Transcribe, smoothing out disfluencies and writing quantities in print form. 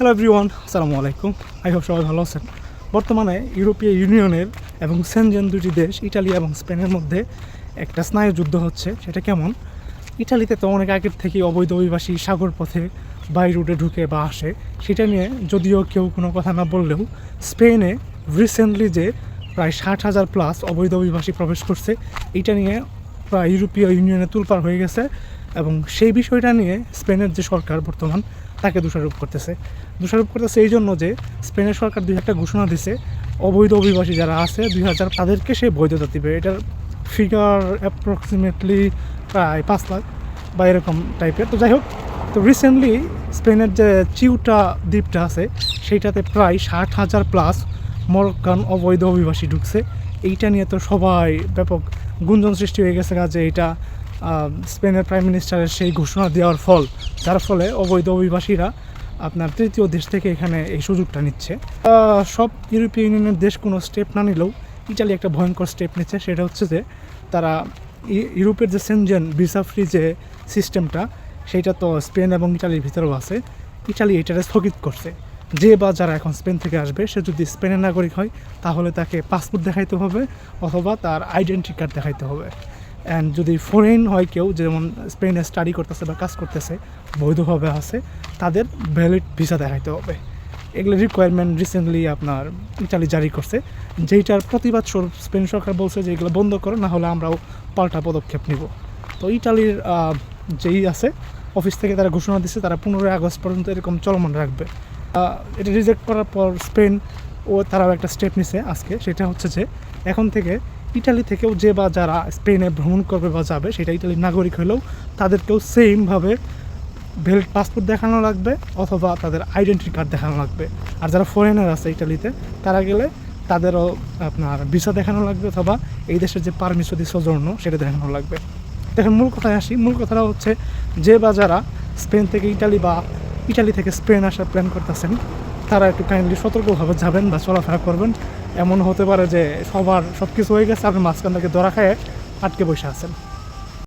Hello everyone, আসসালামু আলাইকুম। I hope সবাই ভালো আছেন। বর্তমানে ইউরোপীয় ইউনিয়নের এবং সেনজেন দুটি দেশ ইটালি এবং স্পেনের মধ্যে একটা স্নায়ু যুদ্ধ হচ্ছে। সেটা কেমন? ইটালিতে তো অনেক আগের থেকেই অবৈধ অভিবাসী সাগর পথে বাই রুটে ঢুকে বা আসে, সেটা নিয়ে যদিও কেউ কোনো কথা না বললেও স্পেনে রিসেন্টলি যে প্রায় 60,000 প্লাস অবৈধ অভিবাসী প্রবেশ করছে, এইটা নিয়ে প্রায় ইউরোপীয় ইউনিয়নে তোলপাড় হয়ে গেছে। এবং সেই বিষয়টা নিয়ে স্পেনের যে সরকার বর্তমান তাকে দোষারোপ করতেছে এই জন্য যে স্পেনের সরকার 2000 ঘোষণা দিছে অবৈধ অভিবাসী যারা আছে 2000 তাদেরকে সে বৈধতা দিবে। এটার ফিগার অ্যাপ্রক্সিমেটলি প্রায় 5 লাখ বা এরকম টাইপের। তো যাই হোক, তো রিসেন্টলি স্পেনের যে চিউটা দ্বীপটা আছে সেইটাতে প্রায় 60,000 প্লাস মরক্কান অবৈধ অভিবাসী ঢুকছে। এইটা নিয়ে তো সবাই ব্যাপক গুঞ্জন সৃষ্টি হয়ে গেছে যে এটা স্পেনের প্রাইম মিনিস্টারের সেই ঘোষণা দেওয়ার ফল, যার ফলে অবৈধ অভিবাসীরা আপনার তৃতীয় দেশ থেকে এখানে এই সুযোগটা নিচ্ছে। সব ইউরোপীয় ইউনিয়নের দেশ কোনো স্টেপ না নিলেও ইটালি একটা ভয়ঙ্কর স্টেপ নিচ্ছে। সেটা হচ্ছে যে তারা ইউরোপের যে সেনজেন ভিসা ফ্রি যে সিস্টেমটা, সেইটা তো স্পেন এবং ইটালির ভিতরেও আছে। ইটালি এটাকে স্থগিত করছে। যে বা যারা এখন স্পেন থেকে আসবে, সে যদি স্পেনের নাগরিক হয় তাহলে তাকে পাসপোর্ট দেখাইতে হবে অথবা তার আইডেন্টি কার্ড দেখাইতে হবে। অ্যান্ড যদি ফরেন হয় কেউ, যেমন স্পেনে স্টাডি করতেছে বা কাজ করতেছে, বৈধভাবে আছে, তাদের ভ্যালিড ভিসা দেখাইতে হবে। এগুলো রিকোয়ারমেন্ট রিসেন্টলি আপনার ইটালি জারি করছে, যেইটার প্রতিবাদ স্বরূপ স্পেন সরকার বলছে যে এগুলো বন্ধ করো, না হলে আমরাও পাল্টা পদক্ষেপ নিব। তো ইটালির যেই আছে অফিস থেকে তারা ঘোষণা দিচ্ছে তারা 15 আগস্ট পর্যন্ত এরকম চলমান রাখবে। এটা রিজেক্ট করার পর স্পেন তারাও একটা স্টেপ নিছে আজকে। সেটা হচ্ছে যে এখন থেকে ইটালি থেকেও যে বা যারা স্পেনে ভ্রমণ করবে বা যাবে, সেটা ইটালির নাগরিক হলেও তাদেরকেও সেমভাবে ভ্যালিড পাসপোর্ট দেখানো লাগবে অথবা তাদের আইডেন্টি কার্ড দেখানো লাগবে। আর যারা ফরেনার আছে ইটালিতে, তারা গেলে তাদেরও আপনার ভিসা দেখানো লাগবে অথবা এই দেশের যে পারমিশন সৌজন্য সেটা দেখানো লাগবে। দেখেন, মূল কথায় আসি। মূল কথাটা হচ্ছে যে বা যারা স্পেন থেকে ইটালি বা ইটালি থেকে স্পেন আসার প্ল্যান করতেছেন, তারা একটু কাইন্ডলি সতর্কভাবে যাবেন বা চলাফেরা করবেন। এমন হতে পারে যে সবার সব কিছু হয়ে গেছে, আপনি মাঝখান থেকে ধরা খায় আটকে বসে আছেন।